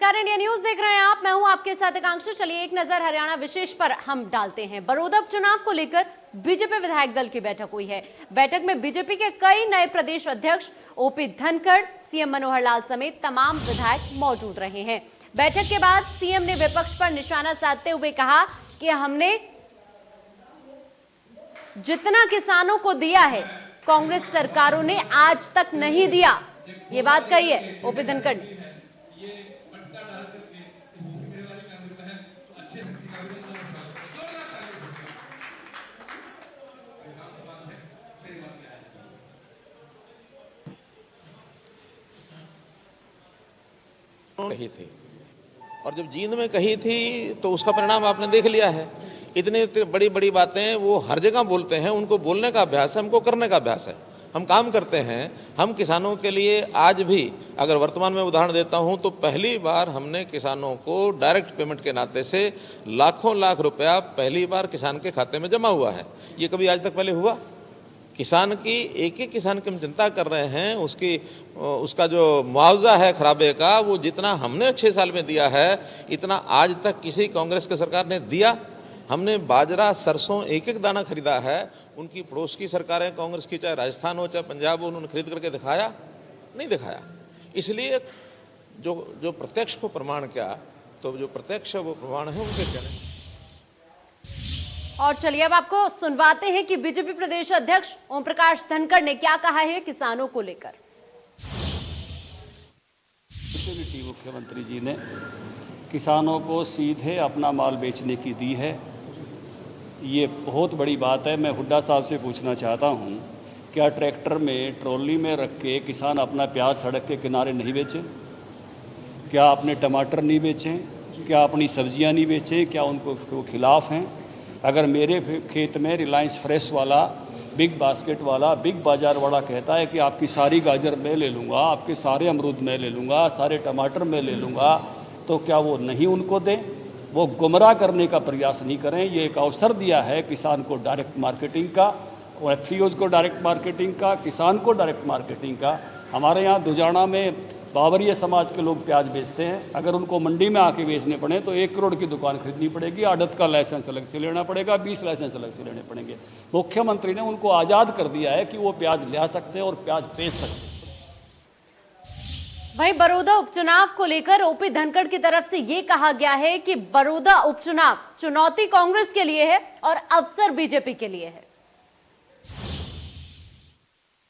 नमस्कार, India news देख रहे हैं आप। मैं हूं आपके साथ आकांक्षा। चलिए एक नजर हरियाणा विशेष पर हम डालते हैं। बड़ौदा उपचुनाव को लेकर बीजेपी विधायक दल की बैठक हुई है। बैठक में बीजेपी के कई नए प्रदेश अध्यक्ष ओपी धनखड़, सीएम मनोहर लाल समेत तमाम विधायक मौजूद रहे हैं। बैठक के बाद सीएम ने विपक्ष पर निशाना साधते हुए कहा कि हमने जितना किसानों को दिया है कांग्रेस सरकारों ने आज तक नहीं दिया। ये बात कही है ओपी धनखड़ ने। कही थी और जब जींद में कही थी तो उसका परिणाम आपने देख लिया है। इतनी बड़ी बड़ी बातें वो हर जगह बोलते हैं, उनको बोलने का अभ्यास है, हमको करने का अभ्यास है। हम काम करते हैं। हम किसानों के लिए आज भी अगर वर्तमान में उदाहरण देता हूं तो पहली बार हमने किसानों को डायरेक्ट पेमेंट के नाते से लाखों लाख रुपया पहली बार किसान के खाते में जमा हुआ है। ये कभी आज तक पहले हुआ? किसान की एक एक किसान की हम चिंता कर रहे हैं, उसका जो मुआवजा है खराबे का, वो जितना हमने 6 साल में दिया है इतना आज तक किसी कांग्रेस की सरकार ने दिया। हमने बाजरा सरसों एक एक दाना खरीदा है। उनकी पड़ोस की सरकारें कांग्रेस की, चाहे राजस्थान हो चाहे पंजाब हो, उन्होंने खरीद करके दिखाया? नहीं दिखाया। इसलिए जो प्रत्यक्ष को प्रमाण क्या, तो जो प्रत्यक्ष वो प्रमाण है उनके कहने। और चलिए अब आपको सुनवाते हैं कि बीजेपी प्रदेश अध्यक्ष ओम प्रकाश धनखड़ ने क्या कहा है किसानों को लेकर। मुख्यमंत्री जी ने किसानों को सीधे अपना माल बेचने की दी है। ये बहुत बड़ी बात है। मैं हुड्डा साहब से पूछना चाहता हूँ, क्या ट्रैक्टर में ट्रॉली में रख के किसान अपना प्याज सड़क के किनारे नहीं बेचे? क्या अपने टमाटर नहीं बेचें? क्या अपनी सब्जियाँ नहीं बेचें? क्या उनको खिलाफ हैं? अगर मेरे खेत में रिलायंस फ्रेश वाला, बिग बास्केट वाला, बिग बाजार वाला कहता है कि आपकी सारी गाजर मैं ले लूँगा, आपके सारे अमरूद मैं ले लूँगा, सारे टमाटर मैं ले लूँगा, तो क्या वो नहीं उनको दें? वो गुमराह करने का प्रयास नहीं करें। ये एक अवसर दिया है किसान को डायरेक्ट मार्केटिंग का, और एफपीओज़ को डायरेक्ट मार्केटिंग का, किसान को डायरेक्ट मार्केटिंग का। हमारे यहाँ दुजाना में बावरिया समाज के लोग प्याज बेचते हैं। अगर उनको मंडी में आके बेचने पड़े तो 1 करोड़ की दुकान खरीदनी पड़ेगी, आड़त का लाइसेंस अलग से लेना पड़ेगा, 20 लाइसेंस अलग से लेने पड़ेंगे। मुख्यमंत्री ने उनको आज़ाद कर दिया है कि वो प्याज ले सकते हैं और प्याज बेच सकते हैं। वहीं बड़ौदा उपचुनाव को लेकर ओपी धनखड़ की तरफ से ये कहा गया है कि बड़ौदा उपचुनाव चुनौती कांग्रेस के लिए है और अवसर बीजेपी के लिए है।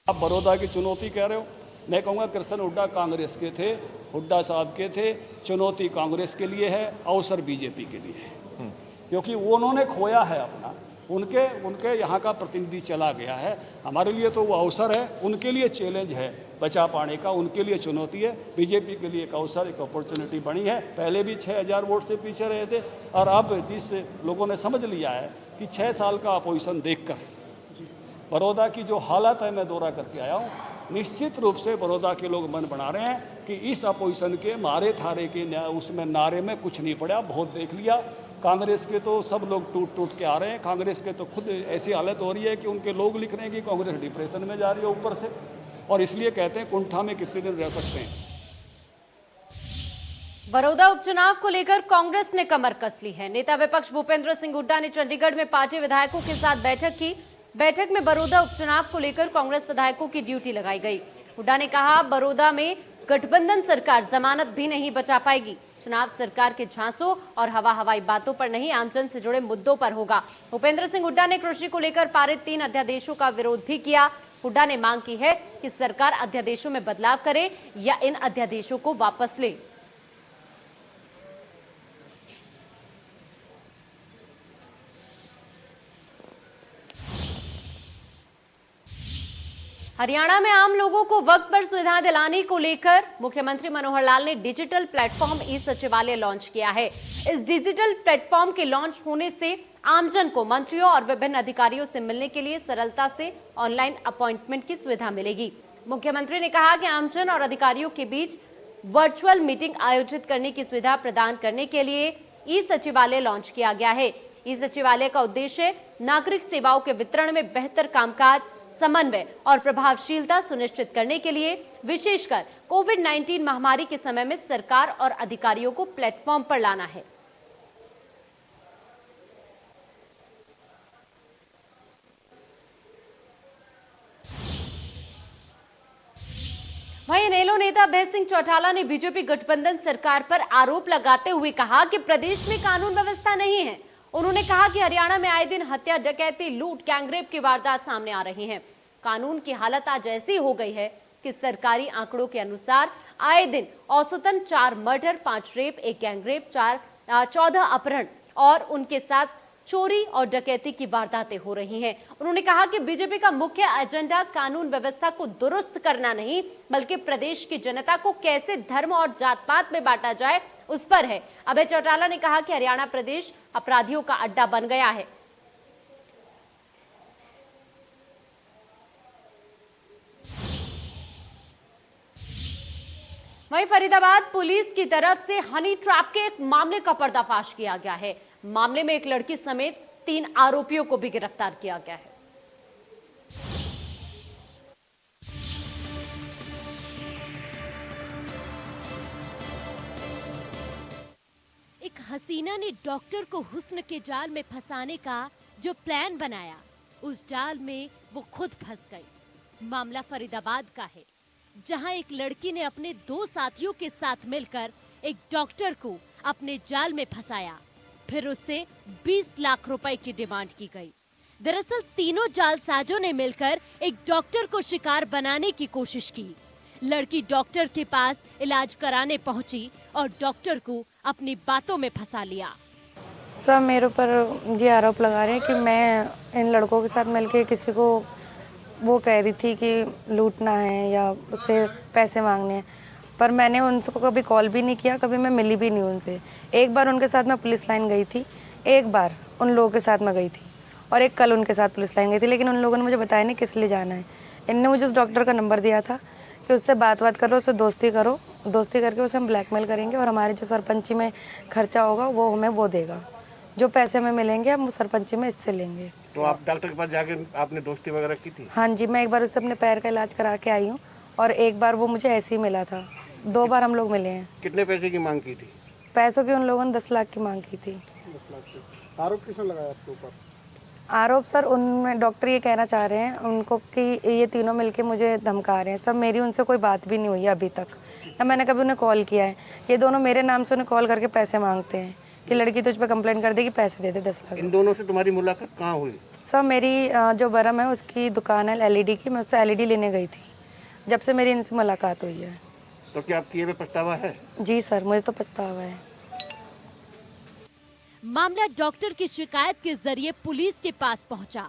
आप बड़ौदा की चुनौती कह रहे हो, मैं कहूँगा कृष्ण हुड्डा कांग्रेस के थे, हुड्डा साहब के थे। चुनौती कांग्रेस के लिए है, अवसर बीजेपी के लिए है, क्योंकि वो उन्होंने खोया है अपना। उनके यहाँ का प्रतिनिधि चला गया है। हमारे लिए तो वो अवसर है, उनके लिए चैलेंज है बचा पाने का, उनके लिए चुनौती है। बीजेपी के लिए एक अवसर, एक अपॉर्चुनिटी बनी है। पहले भी 6000 वोट से पीछे रहे थे, और अब जिस लोगों ने समझ लिया है कि 6 साल का अपोजिशन देखकर बड़ौदा की जो हालत है, मैं दौरा करके आया हूँ, निश्चित रूप से बड़ौदा के लोग मन बना रहे हैं कि इस अपोजिशन के मारे थारे के उसमें नारे में कुछ नहीं पड़ा। बहुत देख लिया। कांग्रेस के तो सब लोग टूट टूट के आ रहे हैं। कांग्रेस के तो खुद ऐसी हालत हो रही है कि उनके लोग लिख रहे हैं कि कांग्रेस डिप्रेशन में जा रही है ऊपर से, और इसलिए कहते हैं कुंठा में कितने दिन रह सकते हैं। बड़ौदा उपचुनाव को लेकर कांग्रेस ने कमर कस ली है। नेता विपक्ष भूपेंद्र सिंह हुड्डा ने चंडीगढ़ में पार्टी विधायकों के साथ बैठक की। बैठक में बड़ौदा उपचुनाव को लेकर कांग्रेस विधायकों की ड्यूटी लगाई गई। हुड्डा ने कहा, बड़ौदा में गठबंधन सरकार जमानत भी नहीं बचा पाएगी। चुनाव सरकार के झांसों और हवाई बातों पर नहीं, आमजन से जुड़े मुद्दों पर होगा। भूपेंद्र सिंह हुड्डा ने कृषि को लेकर पारित 3 अध्यादेशों का विरोध भी किया। हुड्डा ने मांग की है कि सरकार अध्यादेशों में बदलाव करे या इन अध्यादेशों को वापस ले। हरियाणा में आम लोगों को वक्त पर सुविधा दिलाने को लेकर मुख्यमंत्री मनोहर लाल ने डिजिटल प्लेटफॉर्म ई सचिवालय लॉन्च किया है। इस डिजिटल प्लेटफॉर्म के लॉन्च होने से आमजन को मंत्रियों और विभिन्न अधिकारियों से मिलने के लिए सरलता से ऑनलाइन अपॉइंटमेंट की सुविधा मिलेगी। मुख्यमंत्री ने कहा कि आमजन और अधिकारियों के बीच वर्चुअल मीटिंग आयोजित करने की सुविधा प्रदान करने के लिए ई सचिवालय लॉन्च किया गया है। ई सचिवालय का उद्देश्य नागरिक सेवाओं के वितरण में बेहतर कामकाज, समन्वय और प्रभावशीलता सुनिश्चित करने के लिए विशेषकर कोविड-19 महामारी के समय में सरकार और अधिकारियों को प्लेटफॉर्म पर लाना है। वहीं इनेलो नेता अभय सिंह चौटाला ने बीजेपी गठबंधन सरकार पर आरोप लगाते हुए कहा कि प्रदेश में कानून व्यवस्था नहीं है। उन्होंने कहा कि हरियाणा में आए दिन हत्या, डकैती, लूट, गैंगरेप की वारदात सामने आ रही हैं। कानून की हालत आज ऐसी हो गई है कि सरकारी आंकड़ों के अनुसार आए दिन औसतन 4 मर्डर, 5 रेप, 1 गैंगरेप, 14 अपहरण और उनके साथ चोरी और डकैती की वारदातें हो रही हैं। उन्होंने कहा कि बीजेपी का मुख्य एजेंडा कानून व्यवस्था को दुरुस्त करना नहीं, बल्कि प्रदेश की जनता को कैसे धर्म और जात पात में बांटा जाए उस पर है। अभय चौटाला ने कहा कि हरियाणा प्रदेश अपराधियों का अड्डा बन गया है। वहीं फरीदाबाद पुलिस की तरफ से हनी ट्रैप के एक मामले का पर्दाफाश किया गया है। मामले में एक लड़की समेत 3 आरोपियों को भी गिरफ्तार किया गया है। एक हसीना ने डॉक्टर को हुस्न के जाल में फंसाने का जो प्लान बनाया, उस जाल में वो खुद फंस गई। मामला फरीदाबाद का है, जहां एक लड़की ने अपने 2 साथियों के साथ मिलकर एक डॉक्टर को अपने जाल में फंसाया। फिर उससे 20 लाख रुपए की डिमांड की गई। दरअसल तीनों जालसाजों ने मिलकर एक डॉक्टर को शिकार बनाने की कोशिश की। लड़की डॉक्टर के पास इलाज कराने पहुंची और डॉक्टर को अपनी बातों में फंसा लिया। सब मेरे ऊपर ये आरोप लगा रहे हैं कि मैं इन लड़कों के साथ मिलके किसी को वो कह रही थी कि लूटना है या उससे पैसे मांगने हैं, पर मैंने उनको कभी कॉल भी नहीं किया, कभी मैं मिली भी नहीं उनसे। एक बार उनके साथ मैं पुलिस लाइन गई थी, एक बार उन लोगों के साथ मैं गई थी और एक कल उनके साथ पुलिस लाइन गई थी, लेकिन उन लोगों ने मुझे बताया नहीं किस लिए जाना है। इनने मुझे उस डॉक्टर का नंबर दिया था कि उससे बात करो, उससे दोस्ती करो, दोस्ती करके उसे हम ब्लैकमेल करेंगे और हमारे जो सरपंची में खर्चा होगा वो हमें वो देगा, जो पैसे हमें मिलेंगे हम सरपंची में इससे लेंगे। तो आप डॉक्टर के पास जाके आपने दोस्ती वगैरह की थी? हाँ जी, मैं एक बार उससे अपने पैर का इलाज करा के आई हूँ और एक बार वो मुझे ऐसे ही मिला था। 2 बार हम लोग मिले हैं। कितने पैसे की मांग की थी? पैसों की उन लोगों ने 10 लाख की मांग की थी। 10 लाख की। आरोप किसने लगाया आपके ऊपर? आरोप सर उनमें डॉक्टर ये कहना चाह रहे हैं उनको कि ये तीनों मिलके मुझे धमका रहे हैं। सब मेरी उनसे कोई बात भी नहीं हुई है अभी तक, ना मैंने कभी उन्हें कॉल किया है। ये दोनों मेरे नाम से उन्हें कॉल करके पैसे मांगते हैं कि लड़की तुझ पर कंप्लेंट कर देगी, पैसे दे दे 10 लाख। इन दोनों से तुम्हारी मुलाकात कहाँ हुई? सर मेरी जो बरम है उसकी दुकान है LED की, मैं उससे LED लेने गई थी। जब से मेरी इनसे मुलाकात हुई है। तो क्या आपकी ये पछतावा है? जी सर, मुझे तो पछतावा है। मामला डॉक्टर की शिकायत के जरिए पुलिस के पास पहुंचा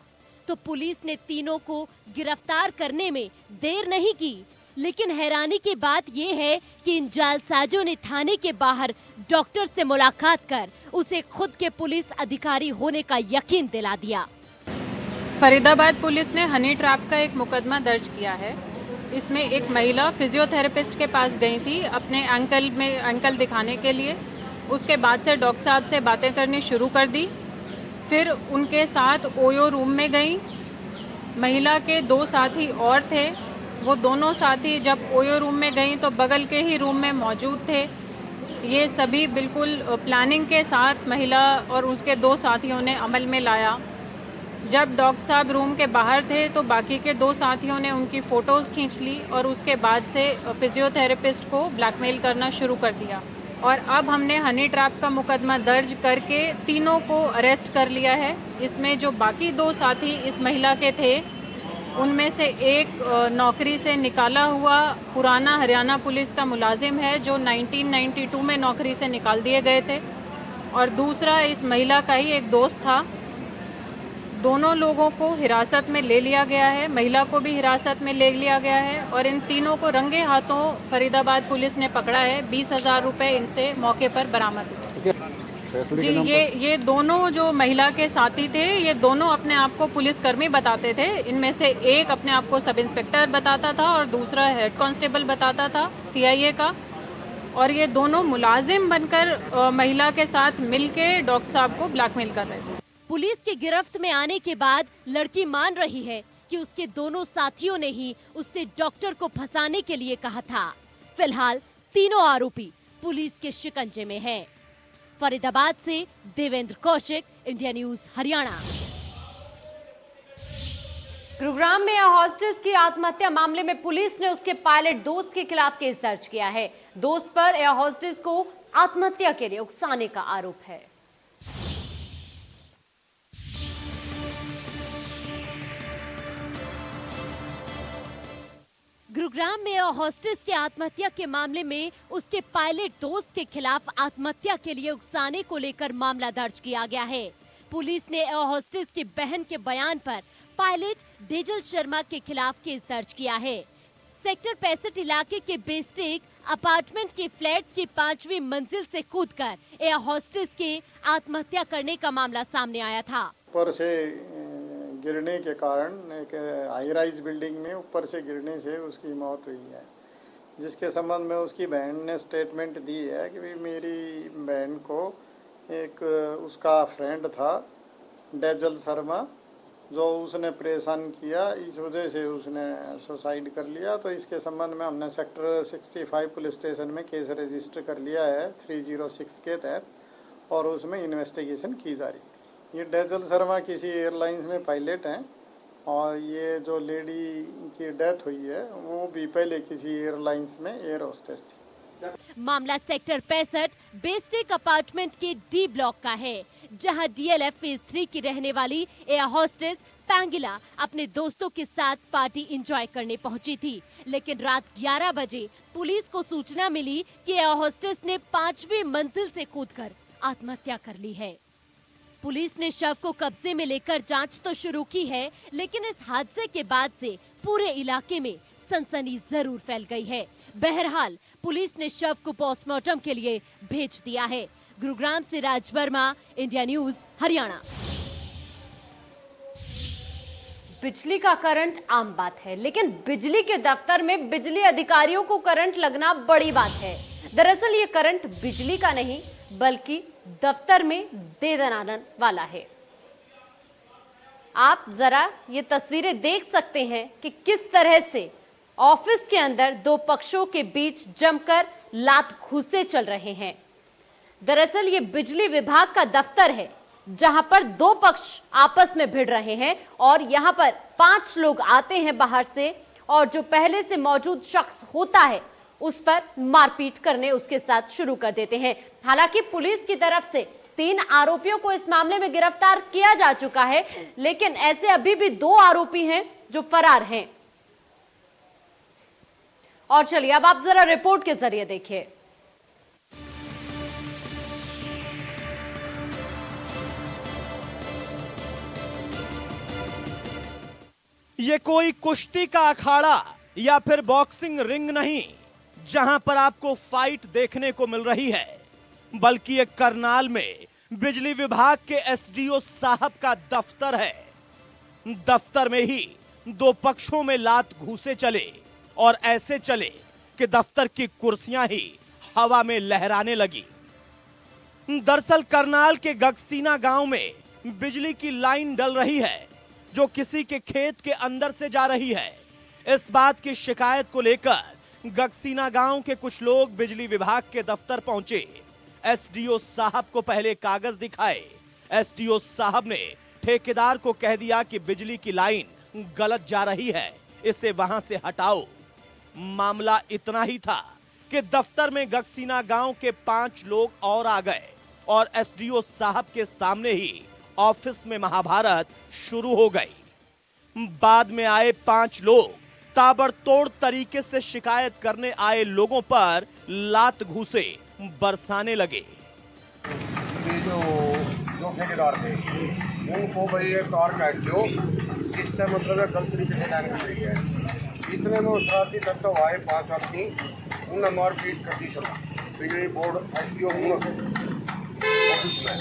तो पुलिस ने तीनों को गिरफ्तार करने में देर नहीं की। लेकिन हैरानी की बात यह है कि इन जालसाजों ने थाने के बाहर डॉक्टर से मुलाकात कर उसे खुद के पुलिस अधिकारी होने का यकीन दिला दिया। फरीदाबाद पुलिस ने हनी ट्रैप का एक मुकदमा दर्ज किया है। इसमें एक महिला फिजियोथेरेपिस्ट के पास गई थी अपने एंकल दिखाने के लिए। उसके बाद से डॉक्टर साहब से बातें करनी शुरू कर दी। फिर उनके साथ ओयो रूम में गई। महिला के 2 साथी और थे। वो दोनों साथी जब ओयो रूम में गई तो बगल के ही रूम में मौजूद थे। ये सभी बिल्कुल प्लानिंग के साथ महिला और उसके 2 साथियों ने अमल में लाया। जब डॉक्टर साहब रूम के बाहर थे तो बाकी के 2 साथियों ने उनकी फ़ोटोज़ खींच ली और उसके बाद से फिजियोथेरेपिस्ट को ब्लैकमेल करना शुरू कर दिया। और अब हमने हनी ट्रैप का मुकदमा दर्ज करके तीनों को अरेस्ट कर लिया है। इसमें जो बाकी 2 साथी इस महिला के थे उनमें से एक नौकरी से निकाला हुआ पुराना हरियाणा पुलिस का मुलाजिम है जो 1992 में नौकरी से निकाल दिए गए थे, और दूसरा इस महिला का ही एक दोस्त था। दोनों लोगों को हिरासत में ले लिया गया है, महिला को भी हिरासत में ले लिया गया है और इन तीनों को रंगे हाथों फरीदाबाद पुलिस ने पकड़ा है। 20,000 रुपये इनसे मौके पर बरामद हुए। जी, ये दोनों जो महिला के साथी थे ये दोनों अपने आप को पुलिसकर्मी बताते थे। इनमें से एक अपने आप को सब इंस्पेक्टर बताता था और दूसरा हेड कांस्टेबल बताता था CIA का, और ये दोनों मुलाजिम बनकर महिला के साथ मिलके डॉक्टर साहब को ब्लैकमेल कर रहे थे। पुलिस की गिरफ्त में आने के बाद लड़की मान रही है कि उसके दोनों साथियों ने ही उससे डॉक्टर को फंसाने के लिए कहा था। फिलहाल तीनों आरोपी पुलिस के शिकंजे में हैं। फरीदाबाद से देवेंद्र कौशिक, इंडिया न्यूज हरियाणा। गुरुग्राम में हॉस्टेस की आत्महत्या मामले में पुलिस ने उसके पायलट दोस्त के खिलाफ केस दर्ज किया है। दोस्त पर एयर हॉस्टेस को आत्महत्या के लिए उकसाने का आरोप है। गुरुग्राम में एयर हॉस्टेस के आत्महत्या के मामले में उसके पायलट दोस्त के खिलाफ आत्महत्या के लिए उकसाने को लेकर मामला दर्ज किया गया है। पुलिस ने एयर हॉस्टेस की बहन के बयान पर पायलट डेजल शर्मा के खिलाफ केस दर्ज किया है। सेक्टर 65 इलाके के बेस्टेक अपार्टमेंट के फ्लैट्स की 5वीं मंजिल से कूदकर एयर हॉस्टेस के आत्महत्या करने का मामला सामने आया था। ऊपर से गिरने के कारण एक हाई राइज बिल्डिंग में ऊपर से गिरने से उसकी मौत हुई है, जिसके संबंध में उसकी बहन ने स्टेटमेंट दी है कि मेरी बहन को एक उसका फ्रेंड था डेजल शर्मा, जो उसने परेशान किया, इस वजह से उसने सुसाइड कर लिया। तो इसके संबंध में हमने सेक्टर 65 पुलिस स्टेशन में केस रजिस्टर कर लिया है 306 के तहत, और उसमें इन्वेस्टिगेशन की जा रही है। ये डेजल शर्मा किसी एयरलाइंस में पायलट हैं, और ये जो लेडी की डेथ हुई है वो भी पहले किसी एयरलाइंस में एयर होस्टेस थी। मामला सेक्टर 65 बेस्टेक अपार्टमेंट के डी ब्लॉक का है, जहां DLF फेज 3 की रहने वाली एयर हॉस्टेस पैंगिला अपने दोस्तों के साथ पार्टी एंजॉय करने पहुंची थी। लेकिन रात 11 बजे पुलिस को सूचना मिली कि एयर हॉस्टेस ने 5वीं मंजिल से कूदकर आत्महत्या कर ली है। पुलिस ने शव को कब्जे में लेकर जांच तो शुरू की है, लेकिन इस हादसे के बाद से पूरे इलाके में सनसनी जरूर फैल गई है। बहरहाल पुलिस ने शव को पोस्टमार्टम के लिए भेज दिया है। गुरुग्राम से राज वर्मा, इंडिया न्यूज हरियाणा। बिजली का करंट आम बात है, लेकिन बिजली के दफ्तर में बिजली अधिकारियों को करंट लगना बड़ी बात है। दरअसल ये करंट बिजली का नहीं बल्कि दफ्तर में दे दनादन वाला है। आप जरा ये तस्वीरें देख सकते हैं कि किस तरह से ऑफिस के अंदर दो पक्षों के बीच जमकर लात घूंसे चल रहे हैं। दरअसल ये बिजली विभाग का दफ्तर है, जहां पर दो पक्ष आपस में भिड़ रहे हैं और यहां पर 5 लोग आते हैं बाहर से, और जो पहले से मौजूद शख्स होता है उस पर मारपीट करने उसके साथ शुरू कर देते हैं। हालांकि पुलिस की तरफ से 3 आरोपियों को इस मामले में गिरफ्तार किया जा चुका है, लेकिन ऐसे अभी भी 2 आरोपी हैं जो फरार हैं। और चलिए अब आप जरा रिपोर्ट के जरिए देखिए। ये कोई कुश्ती का अखाड़ा या फिर बॉक्सिंग रिंग नहीं जहां पर आपको फाइट देखने को मिल रही है, बल्कि एक करनाल में बिजली विभाग के एसडीओ साहब का दफ्तर है। दफ्तर में ही 2 पक्षों में लात घूंसे चले, और ऐसे चले कि दफ्तर की कुर्सियां ही हवा में लहराने लगी। दरअसल करनाल के गगसीना गांव में बिजली की लाइन डल रही है, जो किसी के खेत के अंदर से जा रही है। इस बात की शिकायत को लेकर गगसीना गांव के कुछ लोग बिजली विभाग के दफ्तर पहुंचे। एसडीओ साहब को पहले कागज दिखाए। एसडीओ साहब ने ठेकेदार को कह दिया कि बिजली की लाइन गलत जा रही है, इसे वहां से हटाओ। मामला इतना ही था कि दफ्तर में गगसीना गांव के 5 लोग और आ गए, और एसडीओ साहब के सामने ही ऑफिस में महाभारत शुरू हो गई। बाद में आए 5 लोग ताबड़तोड़ तरीके से शिकायत करने आए लोगों पर लात घूंसे बरसाने लगे। ये जो ठेकेदार थे उनको भाई ये कार काट दो, इसका मतलब है गलत तरीके से लाइन कर रही है। इतने में शरारती तत्व आए 5 आदमी, उन्हें मारपीट कर दी सब बिजली बोर्ड एसडीओ ऑफिस में।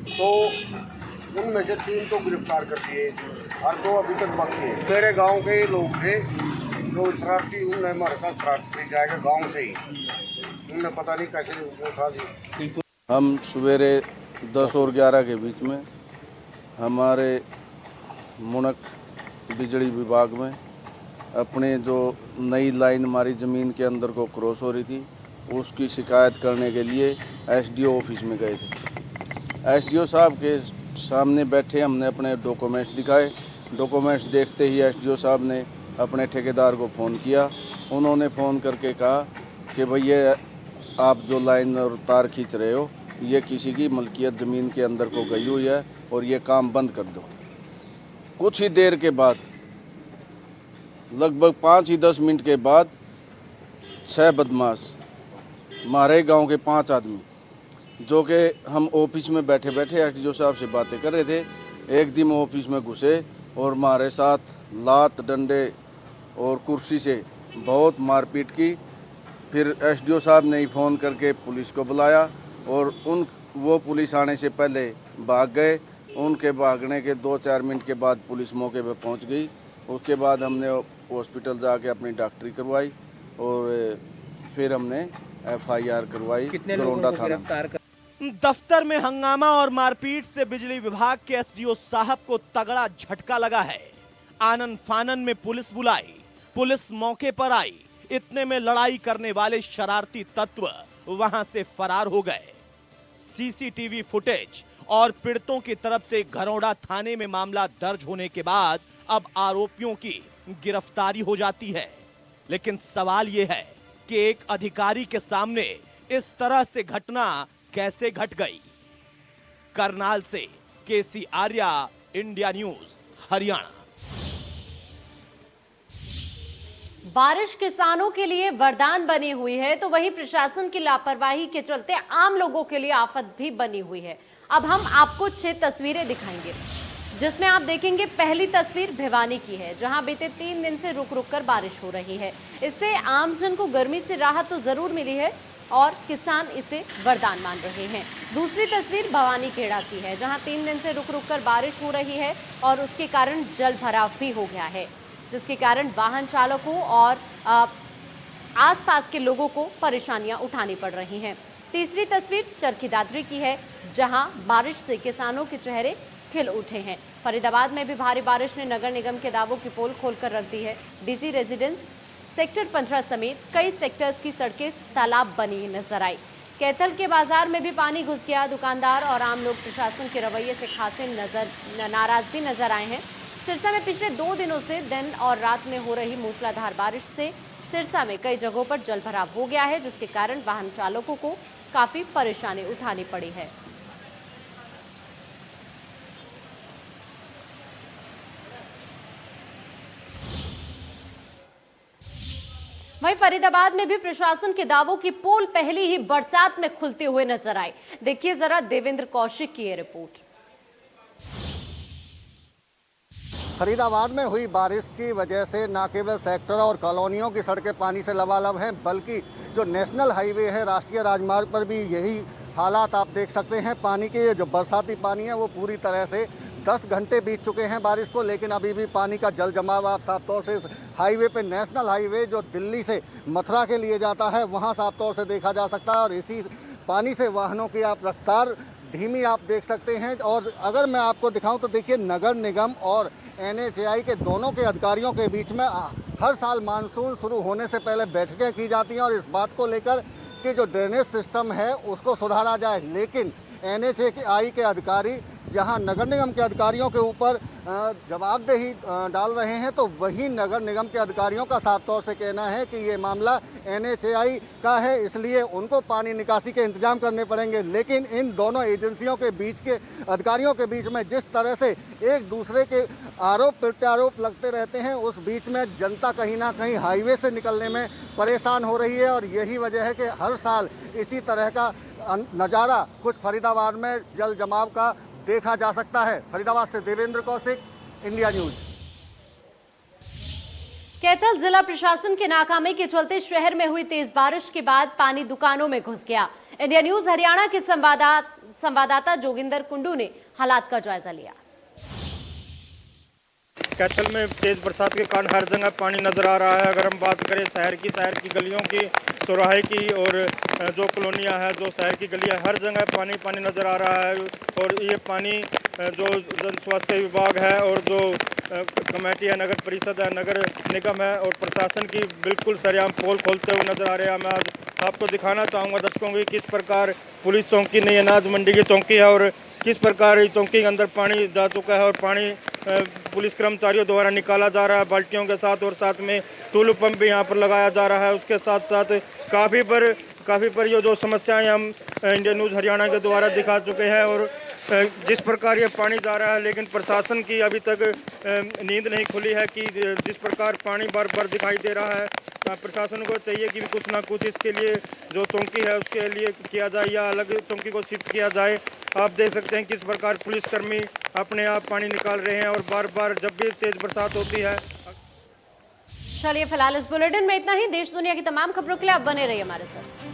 तो उनमें से 3 को गिरफ्तार कर दिए और 2 अभी तक बाकी है। मेरे गांव के लोग थे जो शरारती, उन्हें हमारे साथ शरारती जाएगा गांव से ही, उन्हें पता नहीं कैसे उठा दी। हम सवेरे 10 और 11 के बीच में हमारे मुनक बिजली विभाग में अपने जो नई लाइन हमारी ज़मीन के अंदर को क्रॉस हो रही थी, उसकी शिकायत करने के लिए एसडीओ ऑफिस में गए थे। एसडीओ साहब के सामने बैठे हमने अपने डॉक्यूमेंट्स दिखाए। डॉक्यूमेंट्स देखते ही एसडीओ साहब ने अपने ठेकेदार को फ़ोन किया। उन्होंने फ़ोन करके कहा कि भैया आप जो लाइन और तार खींच रहे हो ये किसी की मलकियत ज़मीन के अंदर को गई हुई है और ये काम बंद कर दो। कुछ ही देर के बाद, लगभग 5 ही 10 मिनट के बाद 6 बदमाश, हमारे गांव के 5 आदमी, जो कि हम ऑफिस में बैठे बैठे एसडीओ साहब से बातें कर रहे थे, एकदम ऑफिस में घुसे और हमारे साथ लात डंडे और कुर्सी से बहुत मारपीट की। फिर एसडीओ साहब ने ही फ़ोन करके पुलिस को बुलाया और वो पुलिस आने से पहले भाग गए। उनके भागने के 2-4 मिनट के बाद पुलिस मौके पर पहुंच गई। उसके बाद हमने हॉस्पिटल जाके अपनी डॉक्टरी करवाई और फिर हमने एफआईआर करवाई गरोंडा थाना। दफ्तर में हंगामा और मारपीट से बिजली विभाग के एसडीओ साहब को तगड़ा झटका लगा है। आनन फानन में पुलिस बुलाई, पुलिस मौके पर आई। इतने में लड़ाई करने वाले शरारती तत्व वहां से फरार हो गए। सीसीटीवी फुटेज और पीड़ितों की तरफ से घरोंडा थाने में मामला दर्ज होने के बाद अब आरोपियों की गिरफ्तारी हो जाती है। लेकिन सवाल यह है कि एक अधिकारी के सामने इस तरह से घटना कैसे घट गई। करनाल से केसी आर्या, इंडिया न्यूज, हरियाणा। बारिश किसानों के लिए वरदान बनी हुई है, तो वहीं प्रशासन की लापरवाही के चलते आम लोगों के लिए आफत भी बनी हुई है। अब हम आपको 6 तस्वीरें दिखाएंगे, जिसमें आप देखेंगे पहली तस्वीर भिवानी की है, जहां बीते 3 दिन से रुक रुक कर बारिश हो रही है। इससे आमजन को गर्मी से राहत तो जरूर मिली है और किसान इसे वरदान मान रहे हैं। दूसरी तस्वीर भवानी खेड़ा की है, जहां 3 दिन से रुक रुक कर बारिश हो रही है और उसके कारण जल भराव भी हो गया है, जिसके कारण वाहन चालकों और आसपास के लोगों को परेशानियां उठानी पड़ रही हैं। तीसरी तस्वीर चरखी दादरी की है, जहां बारिश से किसानों के चेहरे खिल उठे हैं। फरीदाबाद में भी भारी बारिश ने नगर निगम के दावों की पोल खोलकर रख दी है। डीसी रेजिडेंस सेक्टर 15 समेत कई सेक्टर्स की सड़कें तालाब बनी नजर आई। कैथल के बाजार में भी पानी घुस गया। दुकानदार और आम लोग प्रशासन के रवैये से खासे नाराज भी नजर आए हैं। सिरसा में पिछले 2 दिनों से दिन और रात में हो रही मूसलाधार बारिश से सिरसा में कई जगहों पर जल भराव हो गया है, जिसके कारण वाहन चालकों को काफी परेशानी उठानी पड़ी है। वहीं फरीदाबाद में भी प्रशासन के दावों की पोल पहली ही बरसात में खुलते हुए नजर आई। देखिए जरा देवेंद्र कौशिक की ये रिपोर्ट। फरीदाबाद में हुई बारिश की वजह से न केवल सेक्टर और कॉलोनियों की सड़कें पानी से लबालब हैं, बल्कि जो नेशनल हाईवे है, राष्ट्रीय राजमार्ग पर भी यही हालात आप देख सकते हैं। पानी के जो बरसाती पानी है वो पूरी तरह से 10 घंटे बीत चुके हैं बारिश को, लेकिन अभी भी पानी का जल जमाव आप साफ तौर से हाईवे पे, नेशनल हाईवे जो दिल्ली से मथुरा के लिए जाता है, वहाँ साफ तौर से देखा जा सकता है। और इसी पानी से वाहनों की आप रफ्तार धीमी आप देख सकते हैं। और अगर मैं आपको दिखाऊं तो देखिए, नगर निगम और NHAI के दोनों के अधिकारियों के बीच में हर साल मानसून शुरू होने से पहले बैठकें की जाती हैं और इस बात को लेकर कि जो ड्रेनेज सिस्टम है उसको सुधारा जाए। लेकिन NHAI के अधिकारी जहां नगर निगम के अधिकारियों के ऊपर जवाबदेही डाल रहे हैं, तो वही नगर निगम के अधिकारियों का साफ तौर से कहना है कि ये मामला NHAI का है, इसलिए उनको पानी निकासी के इंतजाम करने पड़ेंगे। लेकिन इन दोनों एजेंसियों के बीच के अधिकारियों के बीच में जिस तरह से एक दूसरे के आरोप प्रत्यारोप लगते रहते हैं, उस बीच में जनता कहीं ना कहीं हाईवे से निकलने में परेशान हो रही है। और यही वजह है कि हर साल इसी तरह का नज़ारा कुछ फरीदाबाद में जल जमाव का देखा जा सकता है। फरीदाबाद से देवेंद्र कौशिक, इंडिया न्यूज। कैथल जिला प्रशासन के नाकामी के चलते शहर में हुई तेज बारिश के बाद पानी दुकानों में घुस गया। इंडिया न्यूज हरियाणा के संवाददाता जोगिंदर कुंडू ने हालात का जायजा लिया। कैथल में तेज़ बरसात के कारण हर जगह पानी नज़र आ रहा है। अगर हम बात करें शहर की गलियों की, चौराहे की और जो कॉलोनियाँ हैं, जो शहर की गलियाँ, हर जगह पानी पानी नज़र आ रहा है। और ये पानी जो जन स्वास्थ्य विभाग है और जो कमेटी है, नगर परिषद है, नगर निगम है और प्रशासन की बिल्कुल सरेआम पोल खोलते हुए नज़र आ रहे हैं। मैं आज आपको दिखाना चाहूँगा दर्शकों की किस प्रकार पुलिस चौकी नई अनाज मंडी की चौकी है और किस प्रकार इस चौकी के अंदर पानी जा चुका है और पानी पुलिस कर्मचारियों द्वारा निकाला जा रहा है बाल्टियों के साथ, और साथ में टूलू पंप भी यहाँ पर लगाया जा रहा है। उसके साथ साथ काफ़ी पर ये जो समस्याएं हम इंडियन न्यूज़ हरियाणा के द्वारा दिखा चुके हैं और जिस प्रकार ये पानी जा रहा है, लेकिन प्रशासन की अभी तक नींद नहीं खुली है कि जिस प्रकार पानी बार बार दिखाई दे रहा है, प्रशासन को चाहिए कि कुछ ना कुछ इसके लिए जो चौकी है उसके लिए किया जाए या अलग चौकी को शिफ्ट किया जाए। आप देख सकते हैं किस प्रकार पुलिसकर्मी अपने आप पानी निकाल रहे हैं और बार बार जब भी तेज़ बरसात होती है। चलिए फिलहाल इस बुलेटिन में इतना ही। देश दुनिया की तमाम खबरों के लिए आप बने रहिए हमारे साथ।